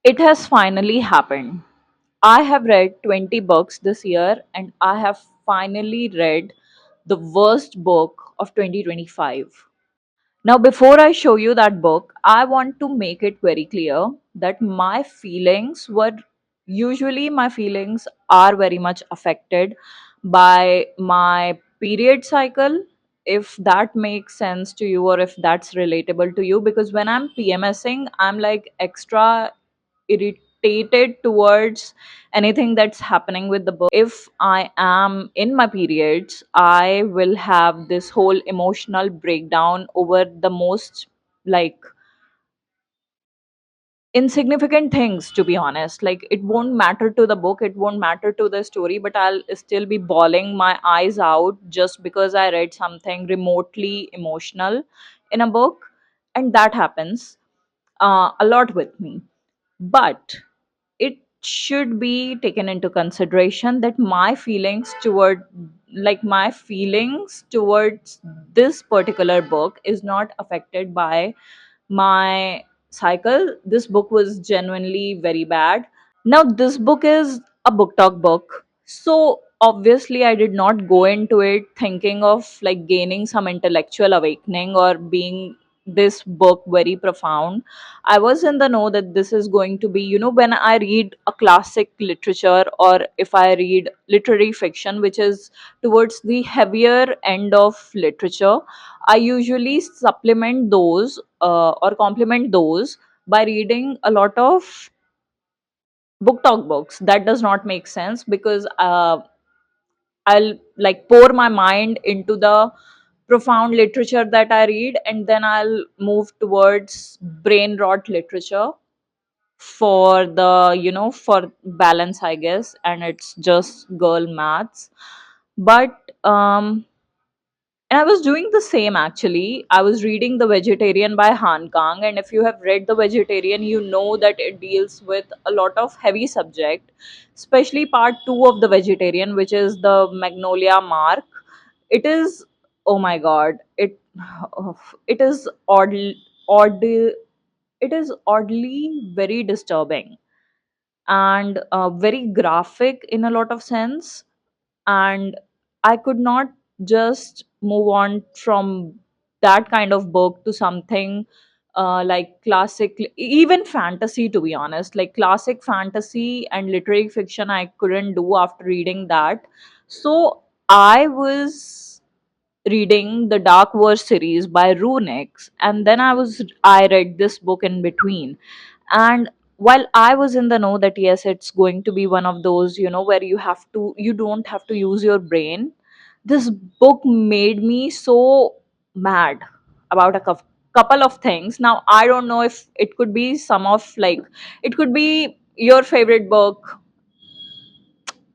It has finally happened. I have read 20 books this year and I have finally read the worst book of 2025. Now, before I show you that book, I want to make it very clear that my feelings are very much affected by my period cycle, if that makes sense to you or if that's relatable to you. Because when I'm PMSing, I'm like extra irritated towards anything that's happening with the book. If I am in my periods, I will have this whole emotional breakdown over the most like insignificant things, to be honest. Like, it won't matter to the book, it won't matter to the story, but I'll still be bawling my eyes out just because I read something remotely emotional in a book. And that happens a lot with me. But it should be taken into consideration that my feelings towards this particular book is not affected by my cycle. This book was genuinely very bad. Now, this book is a book talk book. So, obviously, I did not go into it thinking of like gaining some intellectual awakening or being this book very profound. I was in the know that this is going to be, when I read a classic literature or if I read literary fiction, which is towards the heavier end of literature, I usually supplement those or complement those by reading a lot of book talk books. That does not make sense because I'll like pour my mind into the profound literature that I read, and then I'll move towards brain rot literature for the for balance, I guess. And it's just girl maths. But and I was doing the same actually. I was reading The Vegetarian by Han Kang, and if you have read The Vegetarian, you know that it deals with a lot of heavy subject, especially part 2 of The Vegetarian, which is the Magnolia Mark. It is, oh my god, it is odd it is oddly very disturbing and very graphic in a lot of sense. And I could not just move on from that kind of book to something like classic, even fantasy, to be honest. Like classic fantasy and literary fiction I couldn't do after reading that. So I was reading the Dark Verse series by Runix, and then I read this book in between. And while I was in the know that yes, it's going to be one of those, where you don't have to use your brain, this book made me so mad about couple of things. Now, I don't know if it could be it could be your favorite book.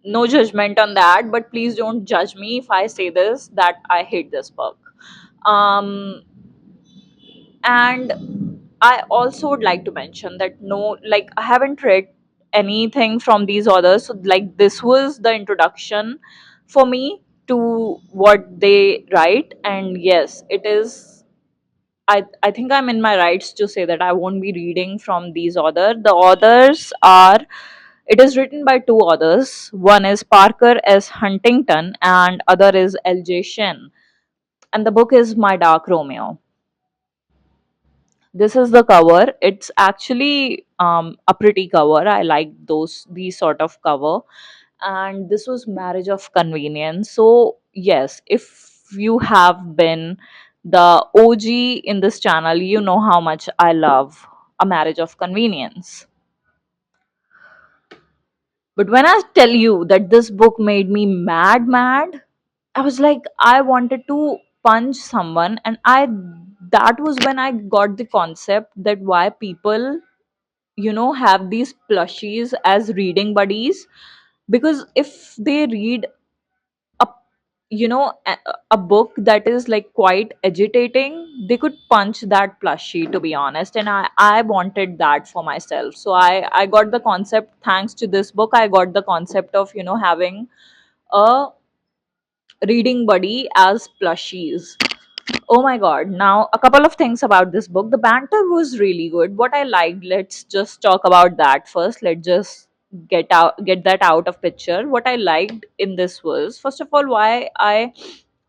No judgment on that, but please don't judge me if I say this that I hate this book. um and I also would like to mention that no, like, I haven't read anything from these authors. So, like, this was the introduction for me to what they write. And yes, it is. I think I'm in my rights to say that I won't be reading from these authors. The authors are. It is written by two authors. One is Parker S. Huntington, and other is L.J. Shen. And the book is My Dark Romeo. This is the cover. It's actually a pretty cover. I like these sort of cover. And this was Marriage of Convenience. So yes, if you have been the OG in this channel, you know how much I love A Marriage of Convenience. But when I tell you that this book made me mad, I was like, I wanted to punch someone. And I that was when I got the concept that why people have these plushies as reading buddies. Because if they read a a book that is like quite agitating, they could punch that plushie, to be honest. And I wanted that for myself. So I got the concept. Thanks to this book, I got the concept of having a reading buddy as plushies. Oh my god. Now, a couple of things about this book. The banter was really good. What I liked, let's just talk about that first. Let's just get that out of picture. What I liked in this was, first of all, why I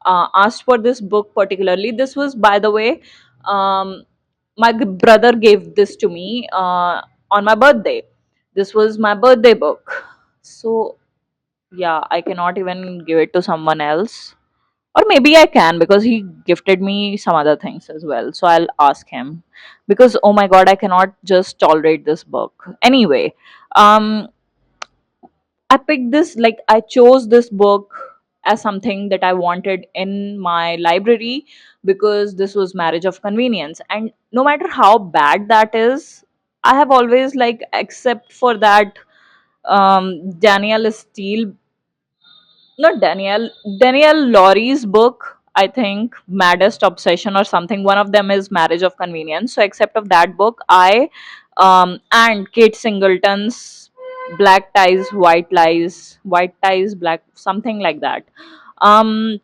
asked for this book particularly. This was, by the way, um, my brother gave this to me on my birthday. This was my birthday book. So, yeah, I cannot even give it to someone else, or maybe I can, because he gifted me some other things as well. So I'll ask him, because oh my god, I cannot just tolerate this book. Anyway, um I picked this, like I chose this book as something that I wanted in my library, because this was Marriage of Convenience. And no matter how bad that is, I have always, like, except for that Danielle Steele, not Danielle Laurie's book, I think Maddest Obsession or something. One of them is Marriage of Convenience. So except of that book, I and Kate Singleton's Black Ties, White Ties, Black, something like that. Um,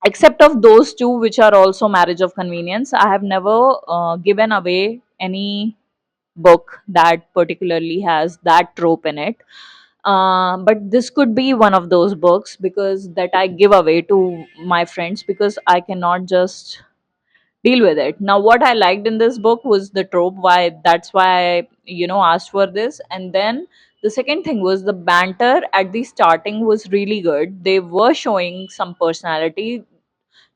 except of those two, which are also Marriage of Convenience, I have never given away any book that particularly has that trope in it. But this could be one of those books, because that I give away to my friends, because I cannot just deal with it. Now, what I liked in this book was the trope. Why? That's why I, asked for this. And then the second thing was the banter at the starting was really good. They were showing some personality,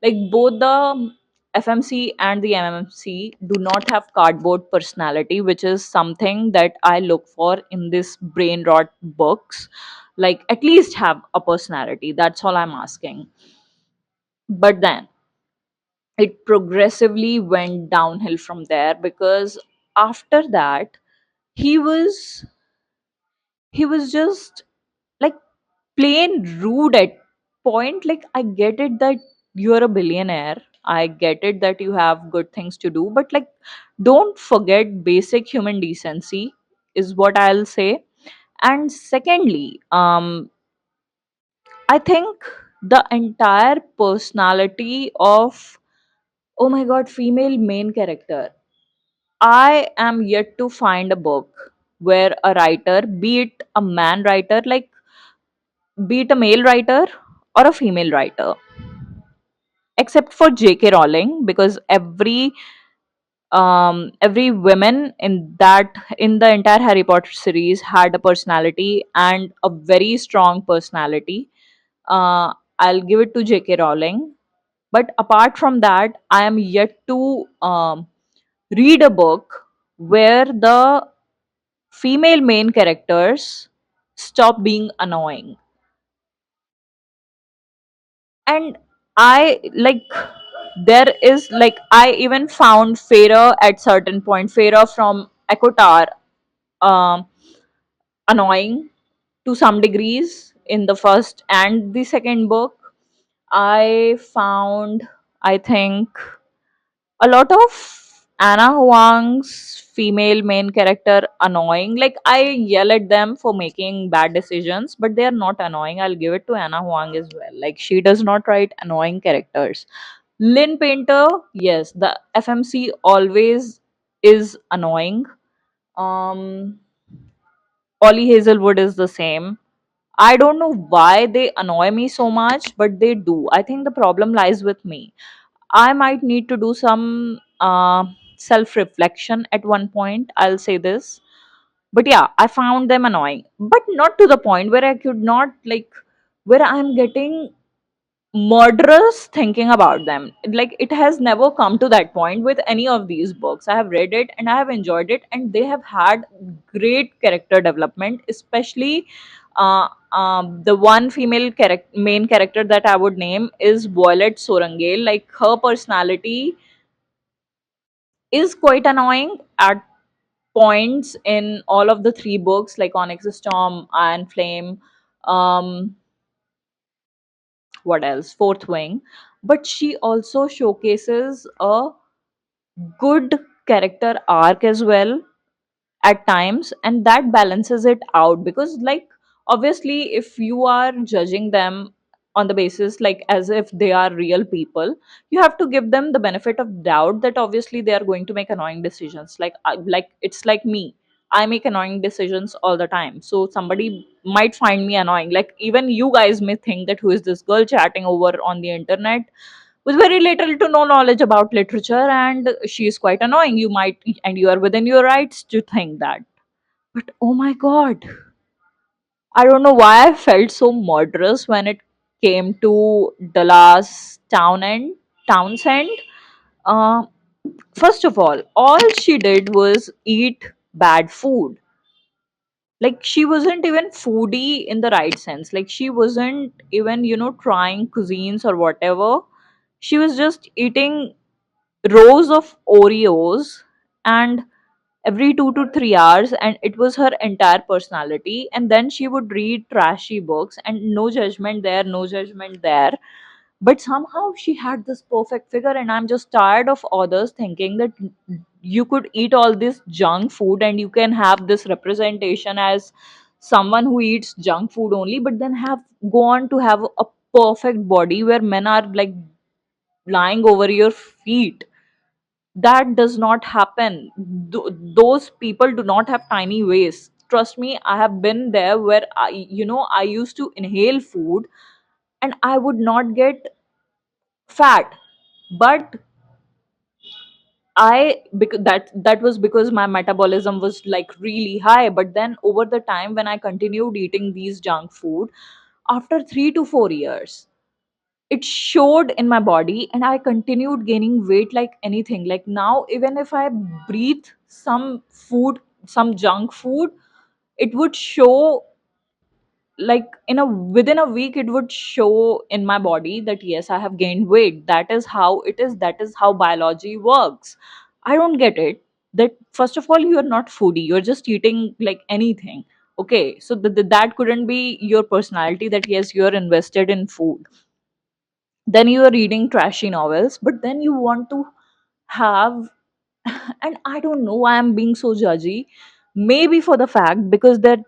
like both the FMC and the MMC do not have cardboard personality, which is something that I look for in this brain rot books. Like, at least have a personality. That's all I'm asking. But then it progressively went downhill from there, because after that he was he was just, like, plain rude at point. Like, I get it that you're a billionaire, I get it that you have good things to do, but, like, don't forget basic human decency, is what I'll say. And secondly, I think the entire personality of, oh my god, female main character, I am yet to find a book where a writer, be it a man writer, like, be it a male writer or a female writer, except for J.K. Rowling, because every woman in the entire Harry Potter series had a personality, and a very strong personality. I'll give it to J.K. Rowling. But apart from that, I am yet to read a book where the female main characters stop being annoying. And I, like, there is, like, I even found Feyre at certain point, Feyre from Ekotar, um annoying to some degrees in the first and the second book. I found, I think, a lot of Anna Huang's female main character annoying. Like, I yell at them for making bad decisions, but they are not annoying. I'll give it to Anna Huang as well. Like, she does not write annoying characters. Lynn Painter, yes, the FMC always is annoying. Um, Ollie Hazelwood is the same. I don't know why they annoy me so much, but they do. I think the problem lies with me. I might need to do some self reflection at one point. I'll say this. But yeah, I found them annoying. But not to the point where I could not, like, where I'm getting murderous thinking about them. Like, it has never come to that point with any of these books. I have read it and I have enjoyed it, and they have had great character development, especially the one female main character that I would name is Violet Sorangale. Like, her personality is quite annoying at points in all of the three books, like Onyx Storm, Iron Flame, um what else, Fourth Wing. But she also showcases a good character arc as well at times, and that balances it out. Because, like, obviously, if you are judging them on the basis like as if they are real people. You have to give them the benefit of doubt that obviously they are going to make annoying decisions. Like it's like me, I make annoying decisions all the time, so somebody might find me annoying. Like even you guys may think that who is this girl chatting over on the internet with very little to no knowledge about literature, and she is quite annoying. You might, and you are within your rights to think that. But oh my god, I don't know why I felt so murderous when it came to Dallas Townsend. Uh, First of all she did was eat bad food. Like she wasn't even foodie in the right sense. Like she wasn't even, trying cuisines or whatever. She was just eating rows of Oreos and every 2 to 3 hours, and it was her entire personality. And then she would read trashy books, and no judgment there, no judgment there. But somehow she had this perfect figure, and I'm just tired of others thinking that you could eat all this junk food and you can have this representation as someone who eats junk food only, but then have go on to have a perfect body where men are like lying over your feet. That does not happen. Those people do not have tiny waist. Trust me, I have been there where I used to inhale food and I would not get fat. But because that was because my metabolism was like really high. But then over the time when I continued eating these junk food, after 3 to 4 years, it showed in my body and I continued gaining weight like anything. Like now, even if I breathe some food, some junk food, it would show, like in a within a week it would show in my body that yes, I have gained weight. That is how it is. That is how biology works. I don't get it. That first of all, you are not foodie, you're just eating like anything. Okay, so that couldn't be your personality, that yes, you're invested in food. Then you are reading trashy novels, but then you want to have and I don't know why I'm being so judgy. Maybe for the fact because that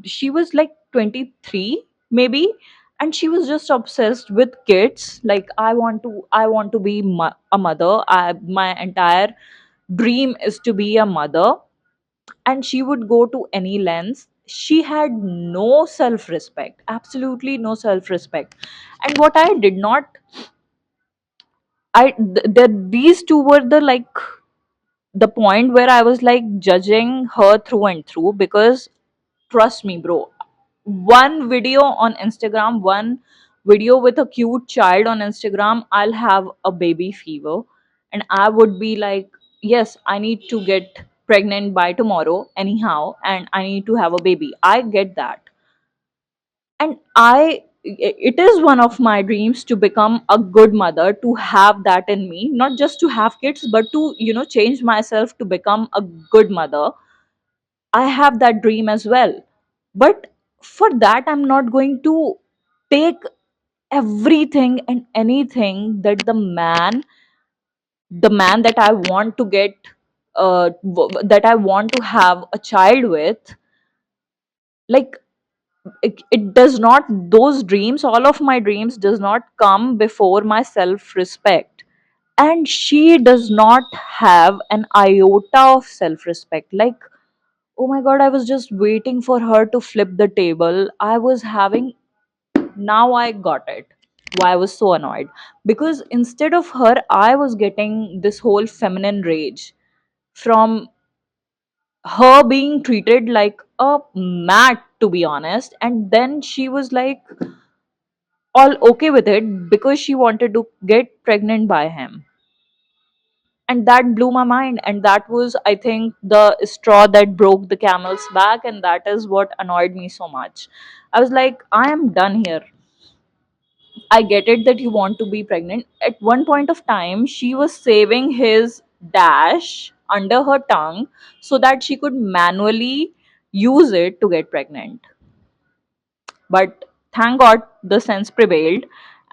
she was like 23 maybe, and she was just obsessed with kids. Like I want to be a mother. My entire dream is to be a mother, and she would go to any lengths. She had no self respect, absolutely no self respect. And what I did not these two were the point where I was like judging her through and through. Because trust me, bro, one video on Instagram, one video with a cute child on Instagram, I'll have a baby fever. And I would be like, yes, I need to get pregnant by tomorrow, anyhow, and I need to have a baby. I get that. And it is one of my dreams to become a good mother, to have that in me, not just to have kids but to change myself to become a good mother. I have that dream as well. But for that, I'm not going to take everything and anything that the man that I want to get that I want to have a child with. Like it does not, those dreams, all of my dreams does not come before my self respect. And she does not have an iota of self respect. Like, oh my god, I was just waiting for her to flip the table. I was having, now I got it why I was so annoyed. Because instead of her, I was getting this whole feminine rage from her being treated like a mat, to be honest. And then she was like all okay with it because she wanted to get pregnant by him. And that blew my mind, and that was, I think, the straw that broke the camel's back, and that is what annoyed me so much. I was like, I am done here. I get it that you want to be pregnant. At one point of time, she was saving his dash under her tongue so that she could manually use it to get pregnant. But thank God the sense prevailed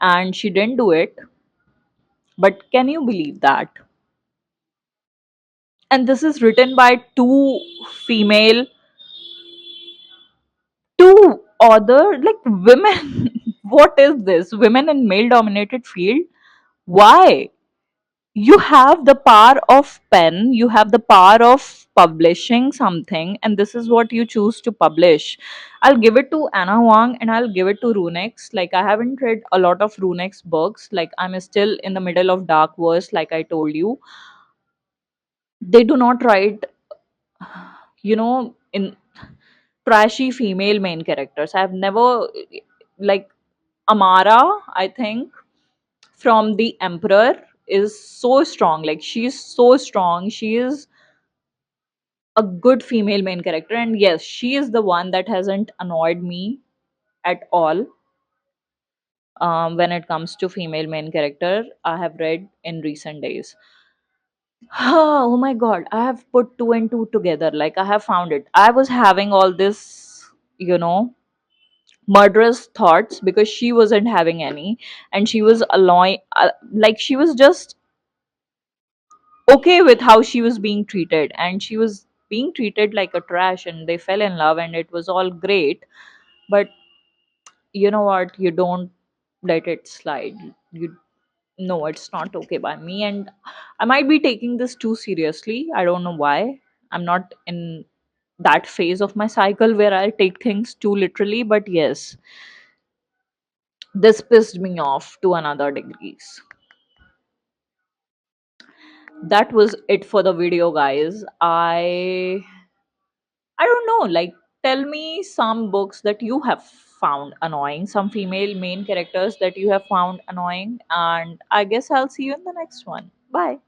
and she didn't do it. But can you believe that? And this is written by female, two other like women. what is this? Women in male dominated field? Why? You have the power of pen, you have the power of publishing something, and this is what you choose to publish. I'll give it to Anna Huang and I'll give it to Runex. Like, I haven't read a lot of Runex books. Like, I'm still in the middle of Dark Verse, like I told you. They do not write, in trashy female main characters. I've never, like, Amara, I think, from The Emperor is so strong. Like, she's so strong. She is a good female main character, and yes, she is the one that hasn't annoyed me at all. When it comes to female main character I have read in recent days. Oh my god, I have put two and two together. Like, I have found it. I was having all this, you know murderous thoughts because she wasn't having any, and she was alloying, like, she was just okay with how she was being treated, and she was being treated like a trash, and they fell in love and it was all great. But you know what, you don't let it slide. You No, it's not okay by me, and I might be taking this too seriously. I don't know why. I'm not in that phase of my cycle where I take things too literally, but yes, this pissed me off to another degrees. That was it for the video, guys. I don't know, like, tell me some books that you have found annoying, some female main characters that you have found annoying, and I guess I'll see you in the next one. Bye.